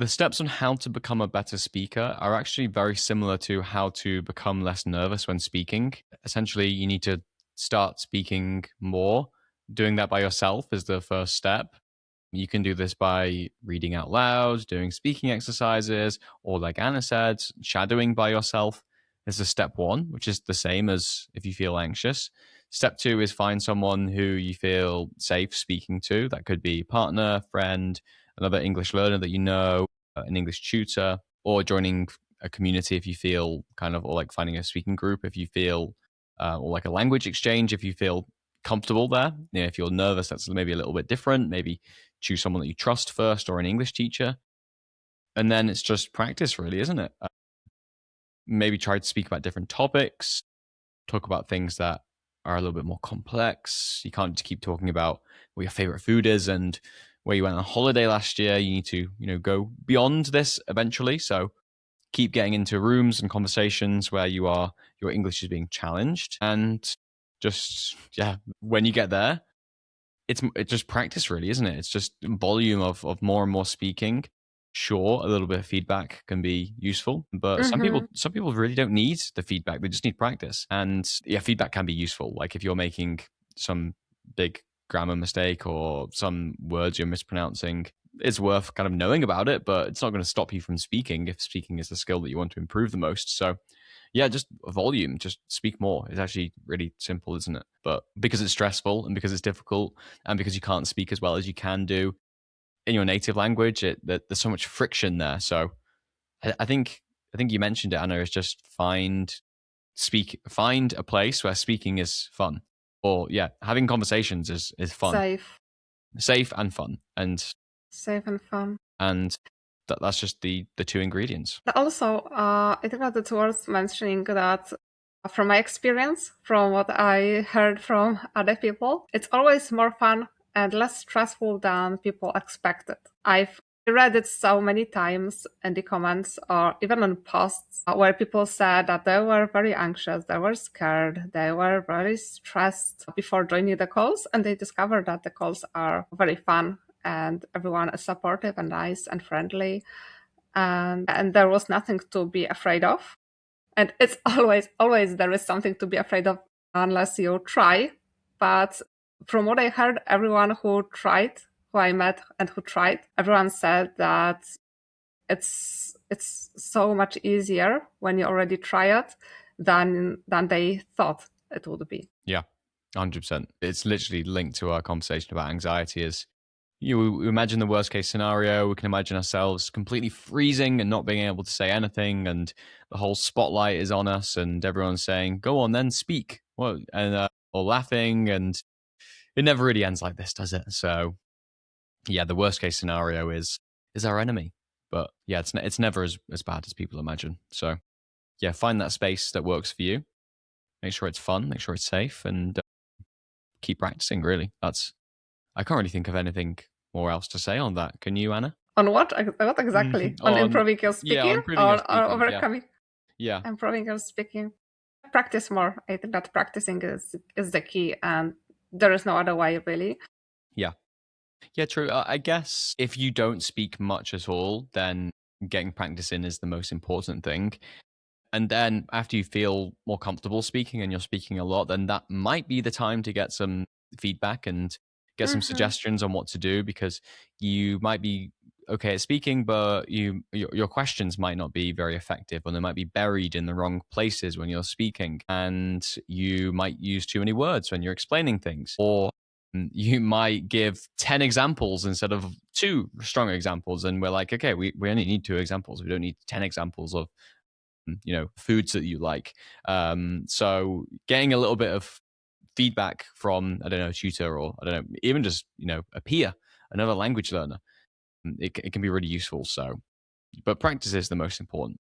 The steps on how to become a better speaker are actually very similar to how to become less nervous when speaking. Essentially, you need to start speaking more. Doing that by yourself is the first step. You can do this by reading out loud, doing speaking exercises, or like Anna said, shadowing by yourself. This is step one, which is the same as if you feel anxious. Step two is find someone who you feel safe speaking to. That could be partner, friend, another English learner that you know, an English tutor, or joining a community if you feel kind of, or like finding a speaking group if you feel, or like a language exchange if you feel comfortable there. You know, if you're nervous, that's maybe a little bit different. Maybe choose someone that you trust first or an English teacher. And then it's just practice, really, isn't it? Maybe try to speak about different topics, talk about things that are a little bit more complex. You can't just keep talking about what your favorite food is and where you went on holiday last year. You need to, go beyond this eventually. So keep getting into rooms and conversations where your English is being challenged. And just, yeah, when you get there, it's just practice, really, isn't it? It's just volume of more and more speaking. Sure, a little bit of feedback can be useful, but some people really don't need the feedback. They just need practice. And yeah, feedback can be useful. Like if you're making some big grammar mistake or some words you're mispronouncing, it's worth kind of knowing about it, but it's not going to stop you from speaking if speaking is the skill that you want to improve the most. So yeah, just volume, just speak more. It's actually really simple, isn't it? But because it's stressful and because it's difficult and because you can't speak as well as you can do in your native language, there's so much friction there. So I think you mentioned it, Anna, is just find a place where speaking is fun. Or yeah, having conversations is fun. Safe and fun. And Safe and fun. And that's just the two ingredients. Also, I think that it's worth mentioning that from my experience, from what I heard from other people, it's always more fun and less stressful than people expected. I've read it so many times in the comments or even on posts where people said that they were very anxious, they were scared, they were very stressed before joining the calls, and they discovered that the calls are very fun and everyone is supportive and nice and friendly. And there was nothing to be afraid of. And it's always there is something to be afraid of unless you try. But from what I heard, everyone who tried, who I met and who tried, everyone said that it's so much easier when you already try it than they thought it would be. Yeah, 100%. It's literally linked to our conversation about anxiety. Is we imagine the worst case scenario. We can imagine ourselves completely freezing and not being able to say anything, and the whole spotlight is on us, and everyone's saying, "Go on, then speak," or laughing, and it never really ends like this, does it? So, yeah, the worst case scenario is our enemy. But yeah, it's never as bad as people imagine. So, yeah, find that space that works for you. Make sure it's fun. Make sure it's safe, and keep practicing. Really, I can't really think of anything more else to say on that. Can you, Anna? On what? What exactly? On improving your speaking? Yeah, on improving your speaking. Overcoming? Yeah. Improving your speaking. Practice more. I think that practicing is the key, and there is no other way, really. Yeah. Yeah, true. I guess if you don't speak much at all, then getting practice in is the most important thing. And then after you feel more comfortable speaking and you're speaking a lot, then that might be the time to get some feedback and get some suggestions on what to do, because you might be okay at speaking, but your questions might not be very effective, or they might be buried in the wrong places when you're speaking, and you might use too many words when you're explaining things, or you might give 10 examples instead of 2 strong examples, and we're like, okay, we only need 2 examples. We don't need 10 examples of foods that you like. So getting a little bit of feedback from, I don't know, a tutor, or I don't know, even just, a peer, another language learner, it can be really useful. So, but practice is the most important.